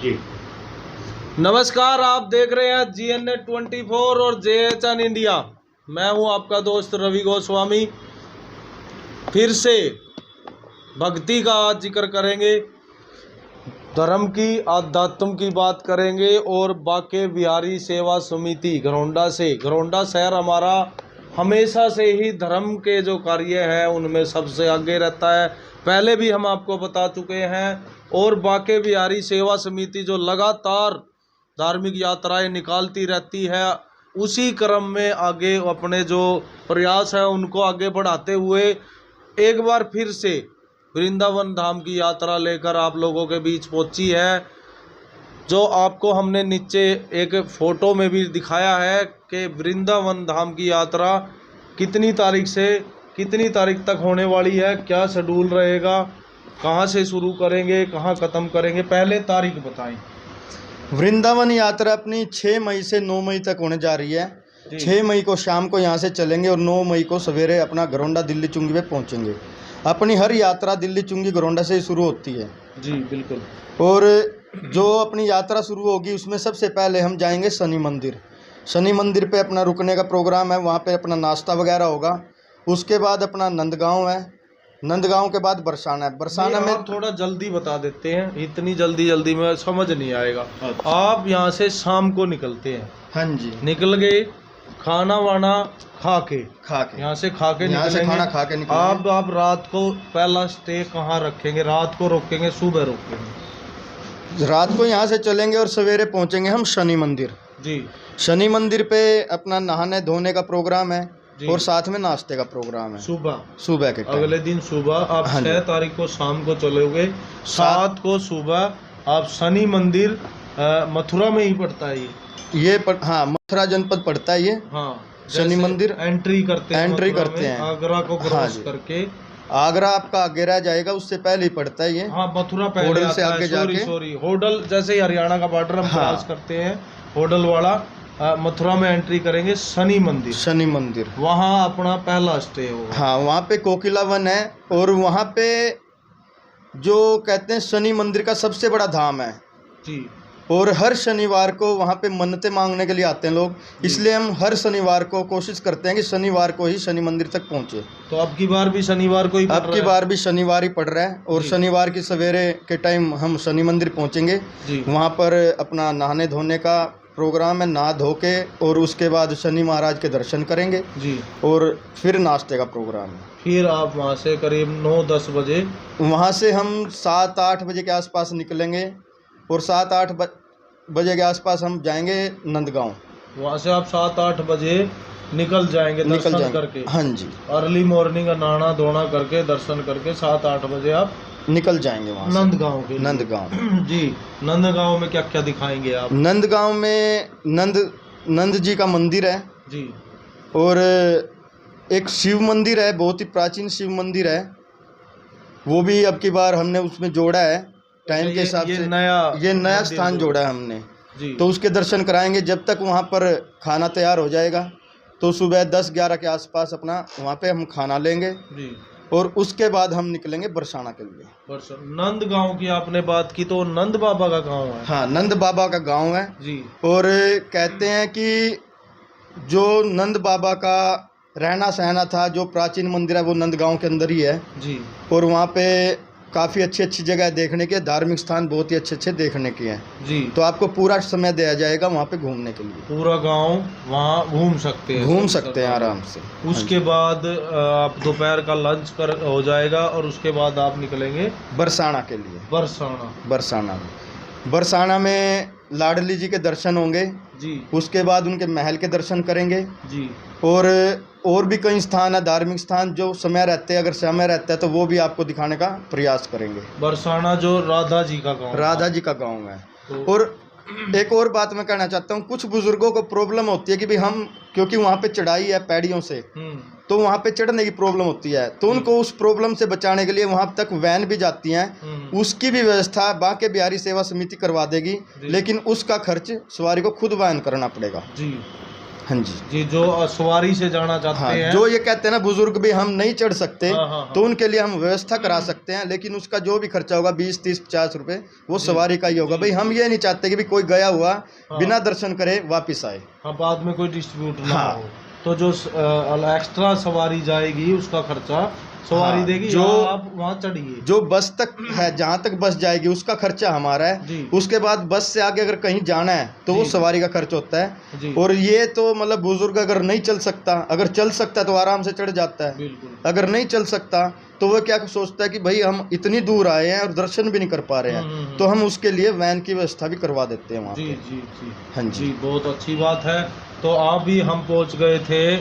जी नमस्कार, आप देख रहे हैं GNA 24 और JHN इंडिया। मैं हूं आपका दोस्त रवि गोस्वामी। फिर से भक्ति का आज जिक्र करेंगे, धर्म की, आध्यात्म की बात करेंगे और बाके बिहारी सेवा समिति घरौंडा से, घरौंडा शहर हमारा हमेशा से ही धर्म के जो कार्य है उनमें सबसे आगे रहता है। पहले भी हम आपको बता चुके हैं। और बाके बिहारी सेवा समिति जो लगातार धार्मिक यात्राएं निकालती रहती है, उसी क्रम में आगे अपने जो प्रयास है उनको आगे बढ़ाते हुए एक बार फिर से वृंदावन धाम की यात्रा लेकर आप लोगों के बीच पहुंची है। जो आपको हमने नीचे एक फ़ोटो में भी दिखाया है कि वृंदावन धाम की यात्रा कितनी तारीख से कितनी तारीख तक होने वाली है, क्या शेड्यूल रहेगा, कहाँ से शुरू करेंगे, कहाँ ख़त्म करेंगे, पहले तारीख बताएं। वृंदावन यात्रा अपनी 6 मई से 9 मई तक होने जा रही है। 6 मई को शाम को यहाँ से चलेंगे और 9 मई को सवेरे अपना घरौंडा दिल्ली चुंगी पे पहुँचेंगे। अपनी हर यात्रा दिल्ली चुंगी घरौंडा से ही शुरू होती है। जी बिल्कुल। और जो अपनी यात्रा शुरू होगी उसमें सबसे पहले हम जाएंगे शनि मंदिर। शनि मंदिर पे अपना रुकने का प्रोग्राम है, वहाँ पे अपना नाश्ता वगैरह होगा। उसके बाद अपना नंदगांव है, नंदगांव के बाद बरसाना है। बरसाना में थोड़ा जल्दी बता देते हैं, इतनी जल्दी में समझ नहीं आएगा। आप यहाँ से शाम को निकलते हैं। हाँ जी, निकल गए, खाना वाना खा के यहाँ से खाना खा के निकलेंगे। आप रात को पहला स्टे कहाँ रखेंगे? रात को रोकेंगे, सुबह रोकेंगे? रात को यहाँ से चलेंगे और सवेरे पहुँचेंगे हम शनि मंदिर। जी, शनि मंदिर पे अपना नहाने धोने का प्रोग्राम है और साथ में नाश्ते का प्रोग्राम है सुबह के टाइम। अगले दिन सुबह आप 6 तारीख को शाम को चलोगे, 7 को सुबह आप शनि मंदिर मथुरा में ही पड़ता है ये हाँ, मथुरा जनपद पड़ता है ये। हाँ, शनि मंदिर एंट्री करते हैं आगरा को क्रॉस करके। आगरा आपका आगे रह जाएगा, उससे पहले ही पड़ता है ये। हाँ, मथुरा पहले होडल से आगे जाके। सॉरी, होडल जैसे ही हरियाणा का बॉर्डर हम क्रॉस करते हैं, होडल वाला मथुरा में एंट्री करेंगे। शनि मंदिर वहाँ अपना पहला स्टे होगा। हाँ, वहाँ पे कोकिला वन है और वहाँ पे जो कहते हैं शनि मंदिर का सबसे बड़ा धाम है जी। और हर शनिवार को वहाँ पे मन्नतें मांगने के लिए आते हैं लोग, इसलिए हम हर शनिवार को कोशिश करते हैं कि शनिवार को ही शनि मंदिर तक पहुँचे। तो अब की बार भी शनिवार को ही पड़ रहा है और शनिवार की सवेरे के टाइम हम शनि मंदिर पहुँचेंगे। वहाँ पर अपना नहाने धोने का प्रोग्राम है, नहा धो के और उसके बाद शनि महाराज के दर्शन करेंगे जी। और फिर नाश्ते का प्रोग्राम है। फिर आप वहाँ से करीब 9-10 बजे, वहाँ से हम 7-8 बजे के आसपास निकलेंगे और 7-8 बजे के आसपास हम जाएंगे नंदगांव। वहाँ से आप 7-8 बजे निकल जाएंगे करके। हाँ जी, अर्ली मॉर्निंग नहाना धोना करके दर्शन करके 7-8 बजे आप निकल जाएंगे वहाँ नंदगांव जी। नंदगांव में क्या क्या दिखाएंगे आप? नंदगांव में नंद जी का मंदिर है जी और एक शिव मंदिर है, बहुत ही प्राचीन शिव मंदिर है। वो भी अब की बार हमने उसमें जोड़ा है टाइम के हिसाब से। ये नया स्थान जोड़ा है हमने जी। तो उसके दर्शन कराएंगे जब तक वहाँ पर खाना तैयार हो जाएगा। तो सुबह 10-11 के आसपास अपना वहाँ पे हम खाना लेंगे जी। और उसके बाद हम निकलेंगे बरसाना के लिए। नंद गांव की आपने बात की, तो नंद बाबा का गांव है। हाँ, नंद बाबा का गांव है जी। और कहते हैं कि जो नंद बाबा का रहना सहना था, जो प्राचीन मंदिर है वो नंद गांव के अंदर ही है जी। और वहाँ पे काफ़ी अच्छी जगह देखने के, धार्मिक स्थान बहुत ही अच्छे देखने के हैं जी। तो आपको पूरा समय दिया जाएगा वहाँ पे घूमने के लिए। पूरा गांव वहाँ घूम सकते हैं आराम से। उसके बाद आप दोपहर का लंच हो जाएगा और उसके बाद आप निकलेंगे बरसाना के लिए। बरसाना में लाडली जी के दर्शन होंगे जी। उसके बाद उनके महल के दर्शन करेंगे जी। और भी कई स्थान है, धार्मिक स्थान, जो समय रहते हैं, अगर समय रहता है तो वो भी आपको दिखाने का प्रयास करेंगे। बरसाना जो राधा जी का गांव है। तो और एक और बात मैं कहना चाहता हूँ, कुछ बुजुर्गों को प्रॉब्लम होती है कि भी हम, क्योंकि वहाँ पे चढ़ाई है पैड़ियों से, तो वहाँ पे चढ़ने की प्रॉब्लम होती है। तो उनको उस प्रॉब्लम से बचाने के लिए वहाँ तक वैन भी जाती हैं, उसकी भी व्यवस्था बाके बिहारी सेवा समिति करवा देगी, लेकिन उसका खर्च सवारी को खुद वहन करना पड़ेगा जी। हाँ जी जी, जो सवारी से जाना चाहते हाँ, हैं, जो ये कहते हैं ना बुजुर्ग भी हम नहीं चढ़ सकते, हाँ, हाँ, हाँ। तो उनके लिए हम व्यवस्था करा सकते हैं, लेकिन उसका जो भी खर्चा होगा 20, 30, 50 रुपए वो सवारी का ही होगा। भाई हम ये नहीं चाहते कि भी कोई गया हुआ बिना दर्शन करे वापिस आए। हाँ, बाद में कोई डिस्ट्रीब्यूट ना हाँ। हो। तो जो एक्स्ट्रा सवारी जाएगी उसका खर्चा सवारी हाँ, देगी, जो या आप वहाँ चढ़िए। जो बस तक है, जहाँ तक बस जाएगी उसका खर्चा हमारा है। जी। उसके बाद बस से आगे अगर कहीं जाना है तो वो जी। सवारी का खर्च होता है। जी। और ये तो मतलब बुजुर्ग अगर नहीं चल सकता, अगर चल सकता तो आराम से चढ़ जाता है। बिल्कुल। अगर नहीं चल सकता तो वो क्या सोचता है कि भाई हम इतनी दूर आए हैं और दर्शन भी नहीं कर पा रहे हैं, तो हम उसके लिए वैन की व्यवस्था भी करवा देते हैं वहाँ जी पे। जी जी हाँ जी। जी, बहुत अच्छी बात है। तो अभी हम पहुँच गए थे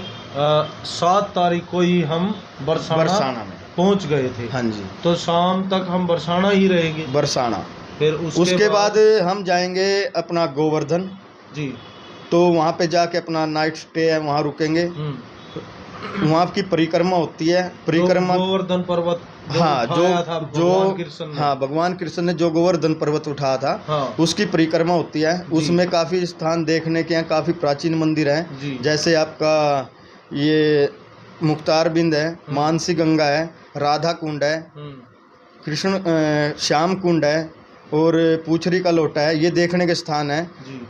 7 तारीख को ही हम बरसाना में पहुँच गए थे। हाँ जी, तो शाम तक हम बरसाना ही रहेंगे। बरसाना। फिर उसके बाद हम जाएंगे अपना गोवर्धन। जी। तो वहाँ पे जाके अपना नाइट स्टे है, वहाँ रुकेंगे। वहाँ की परिक्रमा होती है, परिक्रमा गोवर्धन पर्वत हाँ उठाया था भगवान कृष्ण ने। हाँ भगवान कृष्ण ने जो गोवर्धन पर्वत उठाया था, हाँ। उसकी परिक्रमा होती है। उसमें काफ़ी स्थान देखने के हैं, काफ़ी प्राचीन मंदिर जी। हैं। जैसे आपका ये मुख्तार बिंद है, मानसी गंगा है, राधा कुंड है, कृष्ण श्याम कुंड है, और पूछरी का लोटा है। ये देखने के स्थान है। जी।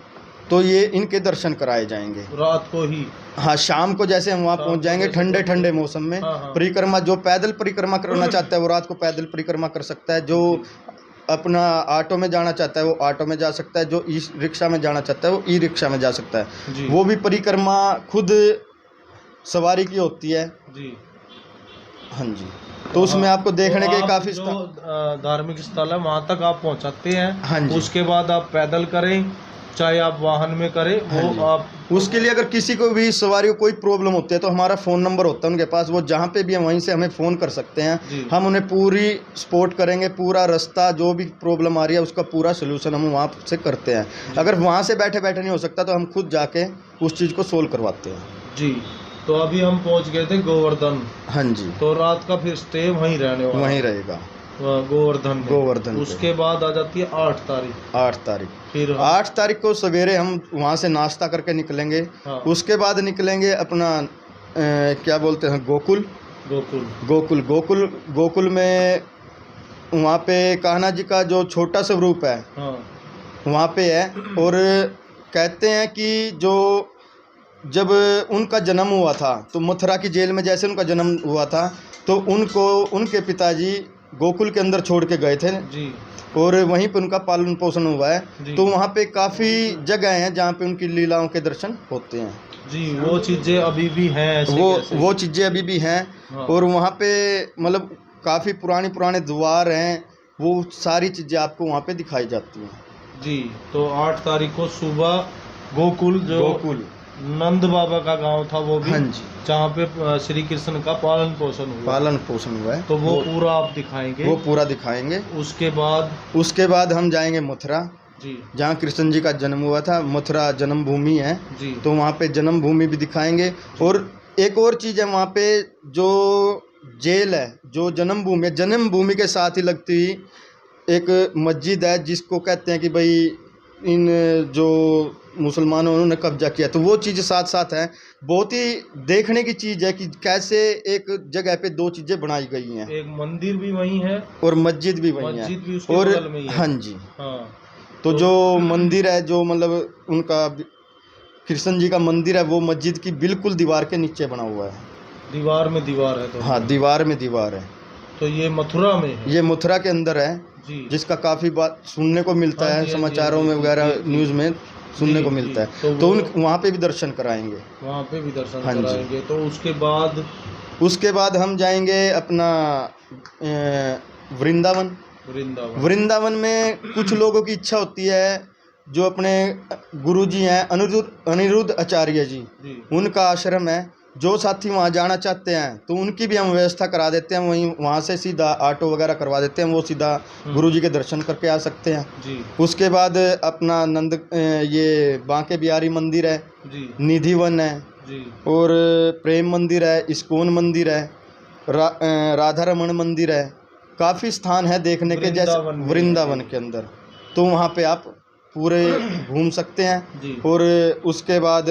तो ये इनके दर्शन कराए जाएंगे रात को ही। हाँ, शाम को जैसे हम वहाँ पहुँच जाएंगे ठंडे ठंडे मौसम में। हाँ। परिक्रमा जो पैदल परिक्रमा करना चाहता है वो रात को पैदल परिक्रमा कर सकता है। जो अपना ऑटो में जाना चाहता है वो ऑटो में जा सकता है। जो ई रिक्शा में जाना चाहता है वो ई रिक्शा में जा सकता है। जी। वो भी परिक्रमा खुद सवारी की होती है। जी। हाँ जी। तो उसमें आपको देखने के काफ़ी जो धार्मिक स्थल है वहाँ तक आप पहुँचाते हैं। हाँ जी। उसके बाद आप पैदल करें चाहे आप वाहन में करें, वो आप उसके लिए अगर किसी को भी सवारी को कोई प्रॉब्लम होती है तो हमारा फ़ोन नंबर होता है उनके पास। वो जहाँ पे भी हैं वहीं से हमें फ़ोन कर सकते हैं। हम उन्हें पूरी सपोर्ट करेंगे, पूरा रास्ता जो भी प्रॉब्लम आ रही है उसका पूरा सोल्यूशन हम वहाँ से करते हैं। अगर वहाँ से बैठे बैठे नहीं हो सकता तो हम खुद जाके उस चीज़ को सोल्व करवाते हैं। जी। तो अभी हम पहुँच गए थे गोवर्धन। हाँ जी। तो रात का फिर स्टे वहीं रहने वाला, वहीं रहेगा गोवर्धन। उसके बाद आ जाती है 8 तारीख। फिर 8 तारीख को सवेरे हम वहाँ से नाश्ता करके निकलेंगे। हाँ। उसके बाद निकलेंगे अपना क्या बोलते हैं गोकुल में वहाँ पे कान्हा जी का जो छोटा सा रूप है, हाँ। वहाँ पे है। और कहते हैं कि जो जब उनका जन्म हुआ था तो मथुरा की जेल में जैसे उनका जन्म हुआ था तो उनको उनके पिताजी गोकुल के अंदर छोड़ के गए थे जी। और वहीं पे उनका पालन पोषण हुआ है। तो वहाँ पे काफ़ी जगह हैं जहाँ पे उनकी लीलाओं के दर्शन होते हैं। जी। वो चीज़ें अभी भी हैं, वो चीज़ें अभी भी हैं। हाँ। और वहाँ पे मतलब काफ़ी पुराने द्वार हैं, वो सारी चीज़ें आपको वहाँ पे दिखाई जाती हैं। जी। तो 8 तारीख को सुबह गोकुल नंद बाबा का गांव था वो भी, हाँ जी, जहाँ पे श्री कृष्ण का पालन पोषण हुआ है। तो वो पूरा आप दिखाएंगे? वो पूरा दिखाएंगे। उसके बाद हम जाएंगे मथुरा, जी, जहाँ कृष्ण जी का जन्म हुआ था। मथुरा जन्मभूमि है जी। तो वहाँ पे जन्मभूमि भी दिखाएंगे। और एक और चीज़ है वहाँ पे, जो जेल है, जो जन्मभूमि के साथ ही लगती हुई एक मस्जिद है जिसको कहते हैं कि भाई इन जो मुसलमानों उन्होंने कब्जा किया। तो वो चीज़ साथ साथ है। बहुत ही देखने की चीज़ है कि कैसे एक जगह पे दो चीज़ें बनाई गई हैं। एक मंदिर भी वहीं है और मस्जिद भी वहीं है। उसके बगल में ही है। हाँ जी। हाँ। तो जो मंदिर है, जो मतलब उनका कृष्ण जी का मंदिर है, वो मस्जिद की बिल्कुल दीवार के नीचे बना हुआ है। दीवार में दीवार है तो? हाँ, दीवार में दीवार है। तो ये मथुरा में है? ये मथुरा के अंदर है जी। जिसका काफ़ी बात सुनने को मिलता है, समाचारों में वगैरह न्यूज़ में सुनने को मिलता है। तो वहाँ पे भी दर्शन कराएंगे। कराएंगे। तो उसके बाद हम जाएंगे अपना वृंदावन में कुछ लोगों की इच्छा होती है, जो अपने गुरुजी हैं अनिरुद्ध आचार्य जी, उनका आश्रम है। जो साथी वहाँ जाना चाहते हैं तो उनकी भी हम व्यवस्था करा देते हैं। वहाँ से सीधा ऑटो वगैरह करवा देते हैं, वो सीधा गुरुजी के दर्शन करके आ सकते हैं जी। उसके बाद अपना ये बांके बिहारी मंदिर है जी, निधि वन है जी, और प्रेम मंदिर है, इस्कॉन मंदिर है, राधा रमन मंदिर है। काफ़ी स्थान है देखने के, जैसे वृंदावन के अंदर। तो वहाँ पे आप पूरे घूम सकते हैं। और उसके बाद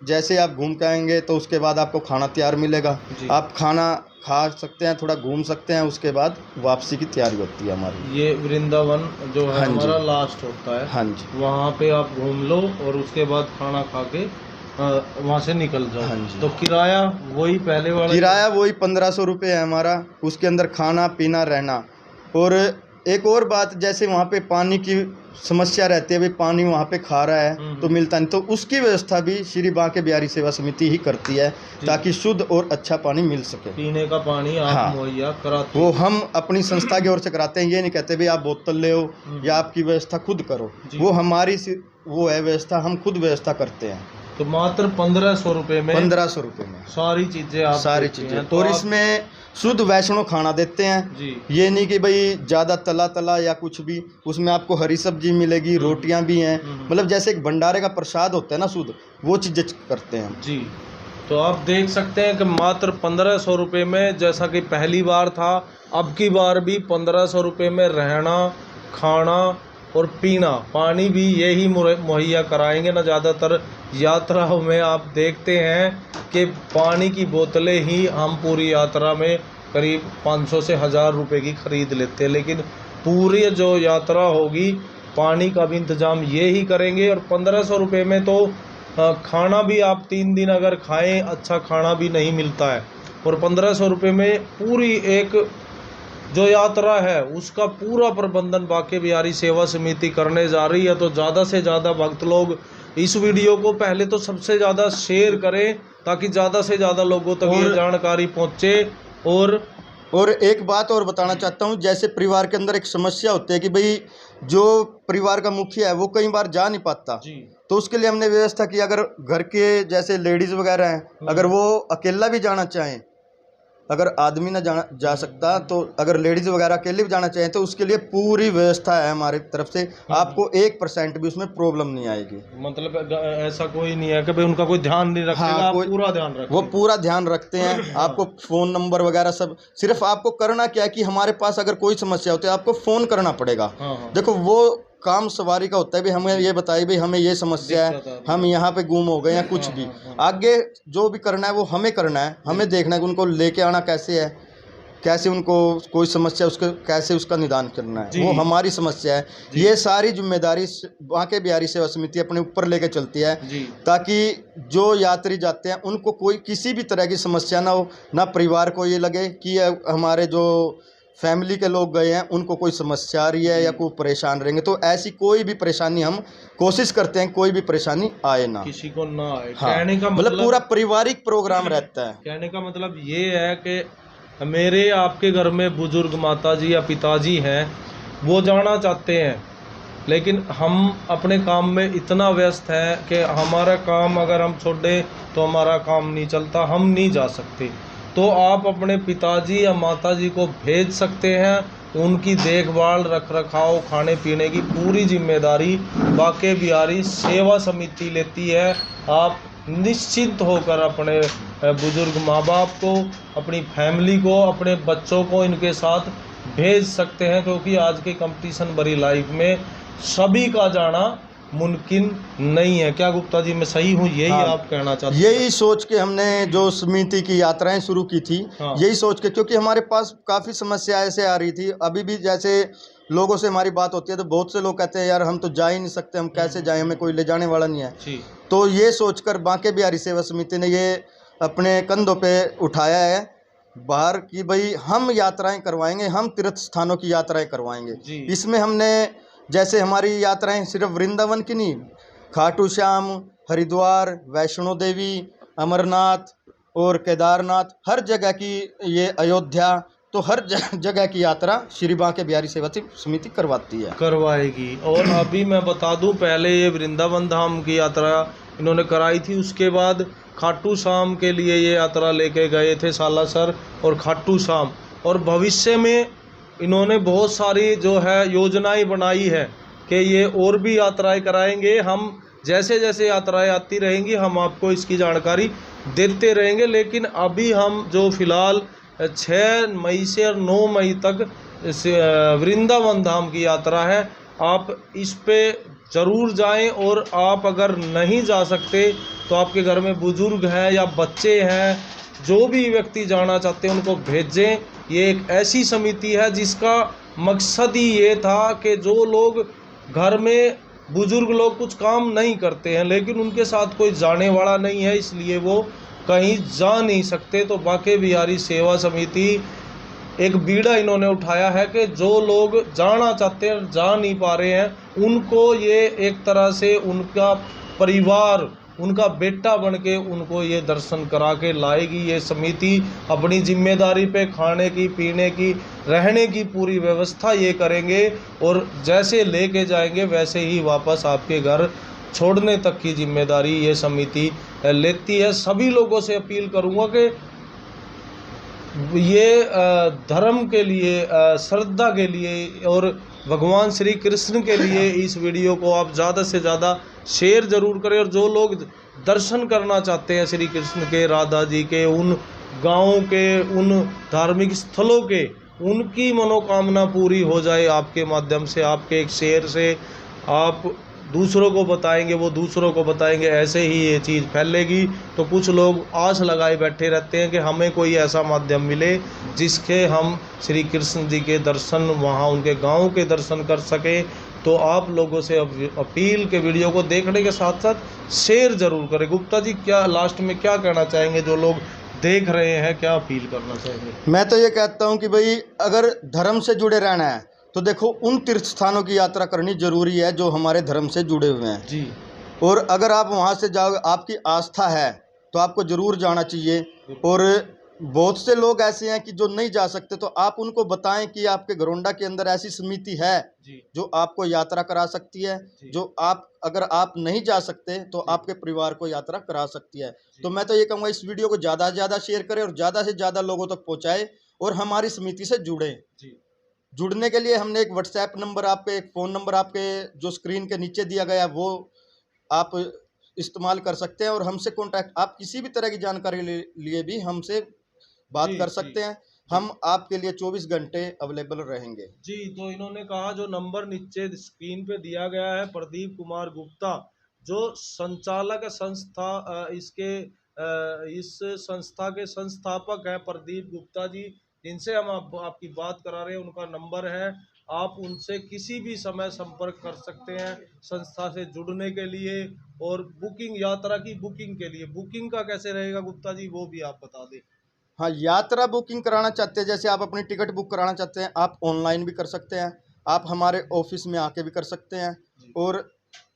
जैसे आप घूम के आएंगे तो उसके बाद आपको खाना तैयार मिलेगा। जी। आप खाना खा सकते हैं, थोड़ा घूम सकते हैं, उसके बाद वापसी की तैयारी होती है हमारी। ये वृंदावन जो है हाँ जी। हमारा लास्ट होता है, हाँ जी। वहाँ पे आप घूम लो और उसके बाद खाना खा के वहाँ से निकल जाओ। हाँ जी। तो किराया वही पहले वाला? किराया वही 1500 रुपये है हमारा, उसके अंदर खाना पीना रहना। और एक और बात, जैसे वहाँ पे पानी की समस्या रहती है, भाई पानी वहाँ पे खा रहा है तो मिलता नहीं, तो उसकी व्यवस्था भी श्री बांके बिहारी सेवा समिति ही करती है ताकि शुद्ध और अच्छा पानी मिल सके। पीने का पानी आप हाँ। मुहैया कराते वो हम अपनी संस्था की ओर से कराते हैं, ये नहीं कहते भाई आप बोतल ले हो या आपकी व्यवस्था खुद करो, वो हमारी वो है व्यवस्था, हम खुद व्यवस्था करते हैं। तो मात्र 1500 रुपये में 1500 रुपये में सारी चीजें आप सारी देते चीजें। हैं। तो और आप- इसमें शुद्ध वैष्णो खाना देते हैं जी। ये नहीं कि भाई ज़्यादा तला या कुछ भी, उसमें आपको हरी सब्जी मिलेगी, रोटियां भी हैं, मतलब जैसे एक भंडारे का प्रसाद होता है ना शुद्ध, वो चीज़ें करते हैं। जी। तो आप देख सकते हैं कि मात्र 1500 रुपये में, जैसा कि पहली बार था, अब की बार भी 1500 रुपये में रहना, खाना और पीना, पानी भी यही मुहैया कराएंगे ना। ज़्यादातर यात्राओं में आप देखते हैं कि पानी की बोतलें ही हम पूरी यात्रा में करीब 500 से 1000 रुपये की ख़रीद लेते हैं, लेकिन पूरी जो यात्रा होगी पानी का भी इंतज़ाम ये ही करेंगे। और 1500 रुपये में तो खाना भी आप 3 दिन अगर खाएं, अच्छा खाना भी नहीं मिलता है। और 1500 रुपये में पूरी एक जो यात्रा है उसका पूरा प्रबंधन बांके बिहारी सेवा समिति करने जा रही है। तो ज़्यादा से ज़्यादा भक्त लोग इस वीडियो को पहले तो सबसे ज़्यादा शेयर करें ताकि ज़्यादा से ज़्यादा लोगों तक ये जानकारी पहुँचे। और एक बात और बताना चाहता हूँ, जैसे परिवार के अंदर एक समस्या होती है कि भाई जो परिवार का मुखिया है वो कई बार जा नहीं पाता जी। तो उसके लिए हमने व्यवस्था की, अगर घर के जैसे लेडीज़ वगैरह हैं, अगर वो अकेला भी जाना चाहें, अगर आदमी ना जा सकता तो अगर लेडीज़ वगैरह अकेले भी जाना चाहें तो उसके लिए पूरी व्यवस्था है हमारी तरफ से, आपको 1% भी उसमें प्रॉब्लम नहीं आएगी। मतलब ऐसा कोई नहीं है कि भाई उनका कोई ध्यान नहीं रखेगा। हाँ, आप पूरा ध्यान रखेंगे। वो पूरा ध्यान रखते हैं। आपको फ़ोन नंबर वगैरह सब, सिर्फ आपको करना क्या है कि हमारे पास अगर कोई समस्या होती है आपको फ़ोन करना पड़ेगा। देखो वो काम सवारी का होता है, भाई हमें ये बताइए भाई हमें ये समस्या है, हम यहाँ पे गुम हो गए या कुछ भी, आगे जो भी करना है वो हमें करना है, हमें देखना है कि उनको लेके आना कैसे है, कैसे उनको कोई समस्या उसके कैसे उसका निदान करना है, वो हमारी समस्या है। ये सारी जिम्मेदारी बांके बिहारी सेवा समिति अपने ऊपर लेके चलती है ताकि जो यात्री जाते हैं उनको कोई किसी भी तरह की समस्या ना हो, ना परिवार को ये लगे कि हमारे जो फैमिली के लोग गए हैं उनको कोई समस्या आ रही है या कोई परेशान रहेंगे। तो ऐसी कोई भी परेशानी हम कोशिश करते हैं कोई भी परेशानी आए ना, किसी को ना आए। हाँ, कहने का मतलब पूरा पारिवारिक प्रोग्राम रहता है। कहने का मतलब ये है कि मेरे आपके घर में बुजुर्ग माताजी या पिताजी हैं, वो जाना चाहते हैं, लेकिन हम अपने काम में इतना व्यस्त हैं कि हमारा काम अगर हम छोड़ दें तो हमारा काम नहीं चलता, हम नहीं जा सकते। तो आप अपने पिताजी या माताजी को भेज सकते हैं। उनकी देखभाल, रख रखाव, खाने पीने की पूरी जिम्मेदारी बांके बिहारी सेवा समिति लेती है। आप निश्चिंत होकर अपने बुजुर्ग माँ बाप को, अपनी फैमिली को, अपने बच्चों को इनके साथ भेज सकते हैं, क्योंकि आज के कंपटीशन भरी लाइफ में सभी का जाना मुमकिन नहीं है। क्या गुप्ता जी मैं सही हूँ? यही हाँ, आप कहना चाहते हैं? यही सोच के हमने जो समिति की यात्राएं शुरू की थी, हाँ। यही सोच के, क्योंकि हमारे पास काफ़ी समस्या ऐसे आ रही थी। अभी भी जैसे लोगों से हमारी बात होती है तो बहुत से लोग कहते हैं यार हम तो जा ही नहीं सकते, हम कैसे जाएं, हमें कोई ले जाने वाला नहीं है। तो ये सोचकर बांके बिहारी सेवा समिति ने ये अपने कंधों पे उठाया है बाहर कि भाई हम यात्राएं करवाएंगे, हम तीर्थ स्थानों की यात्राएं करवाएंगे। इसमें हमने जैसे हमारी यात्राएं सिर्फ वृंदावन की नहीं, खाटू श्याम, हरिद्वार, वैष्णो देवी, अमरनाथ और केदारनाथ, हर जगह की, ये अयोध्या, तो हर जगह की यात्रा श्री बांके बिहारी सेवा समिति करवाती है, करवाएगी। और अभी मैं बता दूं, पहले ये वृंदावन धाम की यात्रा इन्होंने कराई थी, उसके बाद खाटू श्याम के लिए ये यात्रा लेके गए थे, सालासर और खाटू श्याम। और भविष्य में इन्होंने बहुत सारी जो है योजनाएं बनाई है कि ये और भी यात्राएं कराएंगे। हम जैसे जैसे यात्राएं आती रहेंगी हम आपको इसकी जानकारी देते रहेंगे। लेकिन अभी हम जो फिलहाल 6 मई से और 9 मई तक वृंदावन धाम की यात्रा है, आप इस पे ज़रूर जाएं। और आप अगर नहीं जा सकते तो आपके घर में बुज़ुर्ग हैं या बच्चे हैं, जो भी व्यक्ति जाना चाहते हैं उनको भेजें। ये एक ऐसी समिति है जिसका मकसद ही ये था कि जो लोग घर में बुज़ुर्ग लोग कुछ काम नहीं करते हैं लेकिन उनके साथ कोई जाने वाला नहीं है, इसलिए वो कहीं जा नहीं सकते, तो बांके बिहारी सेवा समिति एक बीड़ा इन्होंने उठाया है कि जो लोग जाना चाहते हैं जा नहीं पा रहे हैं उनको ये एक तरह से उनका परिवार, उनका बेटा बन के उनको ये दर्शन करा के लाएगी। ये समिति अपनी जिम्मेदारी पे खाने की, पीने की, रहने की पूरी व्यवस्था ये करेंगे और जैसे लेके जाएंगे वैसे ही वापस आपके घर छोड़ने तक की जिम्मेदारी ये समिति लेती है। सभी लोगों से अपील करूँगा कि ये धर्म के लिए, श्रद्धा के लिए और भगवान श्री कृष्ण के लिए इस वीडियो को आप ज़्यादा से ज़्यादा शेयर ज़रूर करें। और जो लोग दर्शन करना चाहते हैं श्री कृष्ण के, राधा जी के, उन गाँव के, उन धार्मिक स्थलों के, उनकी मनोकामना पूरी हो जाए आपके माध्यम से, आपके एक शेयर से। आप दूसरों को बताएंगे, वो दूसरों को बताएंगे, ऐसे ही ये चीज़ फैलेगी। तो कुछ लोग आस लगाए बैठे रहते हैं कि हमें कोई ऐसा माध्यम मिले जिसके हम श्री कृष्ण जी के दर्शन, वहाँ उनके गांव के दर्शन कर सकें। तो आप लोगों से अपील के वीडियो को देखने के साथ साथ शेयर ज़रूर करें। गुप्ता जी, क्या लास्ट में क्या कहना चाहेंगे? जो लोग देख रहे हैं क्या अपील करना चाहेंगे? मैं तो ये कहता हूँ कि भाई अगर धर्म से जुड़े रहना है तो देखो उन तीर्थ स्थानों की यात्रा करनी जरूरी है जो हमारे धर्म से जुड़े हुए हैं जी। और अगर आप वहाँ से जाओगे, आपकी आस्था है तो आपको ज़रूर जाना चाहिए। और बहुत से लोग ऐसे हैं कि जो नहीं जा सकते, तो आप उनको बताएं कि आपके घरोंडा के अंदर ऐसी समिति है जो आपको यात्रा करा सकती है, जो आप अगर आप नहीं जा सकते तो आपके परिवार को यात्रा करा सकती है। तो मैं तो ये कहूँगा इस वीडियो को ज़्यादा से ज़्यादा शेयर करें और ज़्यादा से ज़्यादा लोगों तक पहुँचाएं और हमारी समिति से जुड़ें। जुड़ने के लिए हमने एक व्हाट्सएप नंबर, आपके एक फ़ोन नंबर आपके जो स्क्रीन के नीचे दिया गया है वो आप इस्तेमाल कर सकते हैं और हमसे कांटेक्ट, आप किसी भी तरह की जानकारी लिए भी हमसे बात कर सकते हैं। हम आपके लिए 24 घंटे अवेलेबल रहेंगे। जी, तो इन्होंने कहा जो नंबर नीचे स्क्रीन पे दिया गया है, प्रदीप कुमार गुप्ता जो संचालक संस्था इस संस्था के संस्थापक हैं प्रदीप गुप्ता जी, जिनसे हम आपकी बात करा रहे हैं, उनका नंबर है। आप उनसे किसी भी समय संपर्क कर सकते हैं संस्था से जुड़ने के लिए और बुकिंग, यात्रा की बुकिंग के लिए। बुकिंग का कैसे रहेगा गुप्ता जी, वो भी आप बता दें। हाँ, यात्रा बुकिंग कराना चाहते हैं, जैसे आप अपनी टिकट बुक कराना चाहते हैं, आप ऑनलाइन भी कर सकते हैं, आप हमारे ऑफिस में आके भी कर सकते हैं और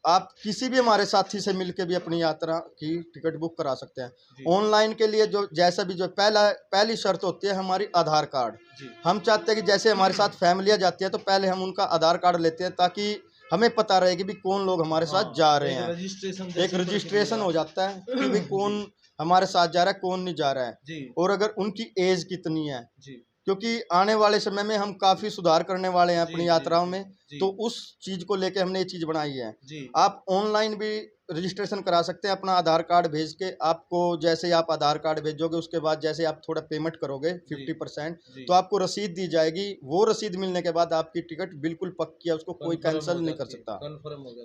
आप किसी भी हमारे साथी से मिलके भी अपनी यात्रा की टिकट बुक करा सकते हैं। ऑनलाइन के लिए जो जैसा भी जो पहली शर्त होती है हमारी आधार कार्ड। हम चाहते हैं कि जैसे हमारे साथ फैमिलियाँ जाती है तो पहले हम उनका आधार कार्ड लेते हैं ताकि हमें पता रहे कि भी कौन लोग हमारे साथ जा रहे हैं। एक रजिस्ट्रेशन हो जाता है कि भाई कौन हमारे साथ जा रहा है, कौन नहीं जा रहा है और अगर उनकी एज कितनी है, क्योंकि आने वाले समय में हम काफ़ी सुधार करने वाले हैं अपनी यात्राओं में, तो उस चीज़ को लेके हमने ये चीज़ बनाई है। आप ऑनलाइन भी रजिस्ट्रेशन करा सकते हैं अपना आधार कार्ड भेज के। आपको जैसे आप आधार कार्ड भेजोगे उसके बाद जैसे आप थोड़ा पेमेंट करोगे 50%, तो आपको रसीद दी जाएगी। वो रसीद मिलने के बाद आपकी टिकट बिल्कुल पक्की है, उसको कोई कैंसिल नहीं कर सकता,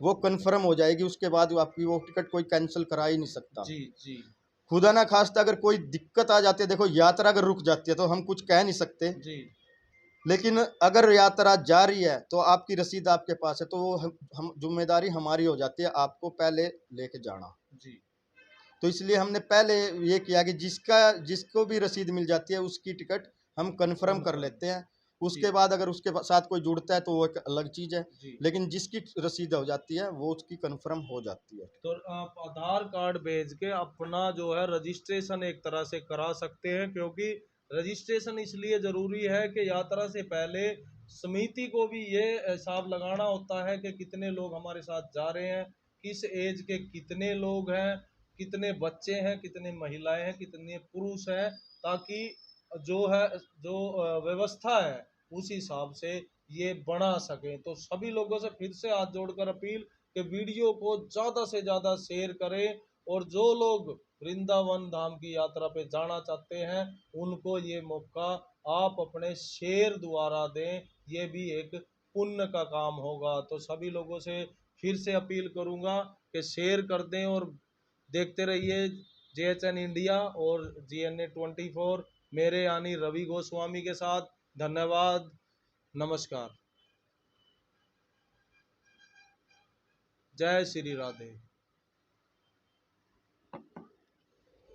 वो कन्फर्म हो जाएगी। उसके बाद आपकी वो टिकट कोई कैंसिल करा ही नहीं सकता। खुदा ना खास्ता अगर कोई दिक्कत आ जाती है, देखो यात्रा अगर रुक जाती है तो हम कुछ कह नहीं सकते लेकिन अगर यात्रा जारी है तो आपकी रसीद आपके पास है, तो वो हम जिम्मेदारी हमारी हो जाती है आपको पहले लेके जाना। तो इसलिए हमने पहले ये किया कि जिसको भी रसीद मिल जाती है उसकी टिकट हम कंफर्म कर लेते हैं। उसके बाद अगर उसके साथ कोई जुड़ता है तो वो एक अलग चीज़ है, लेकिन जिसकी रसीद हो जाती है वो उसकी कंफर्म हो जाती है। तो आप आधार कार्ड भेज के अपना जो है रजिस्ट्रेशन एक तरह से करा सकते हैं, क्योंकि रजिस्ट्रेशन इसलिए ज़रूरी है कि यात्रा से पहले समिति को भी ये हिसाब लगाना होता है कि कितने लोग हमारे साथ जा रहे हैं, किस एज के कितने लोग हैं, कितने बच्चे हैं, कितने महिलाएं हैं, कितने पुरुष हैं, ताकि जो व्यवस्था है उस हिसाब से ये बना सकें। तो सभी लोगों से फिर से हाथ जोड़कर अपील कि वीडियो को ज़्यादा से ज़्यादा शेयर करें और जो लोग वृंदावन धाम की यात्रा पे जाना चाहते हैं उनको ये मौका आप अपने शेयर द्वारा दें। ये भी एक पुण्य का काम होगा। तो सभी लोगों से फिर से अपील करूंगा कि शेयर कर दें और देखते रहिए JHN इंडिया और GNA 24 मेरे यानी रवि गोस्वामी के साथ। धन्यवाद, नमस्कार, जय श्री राधे।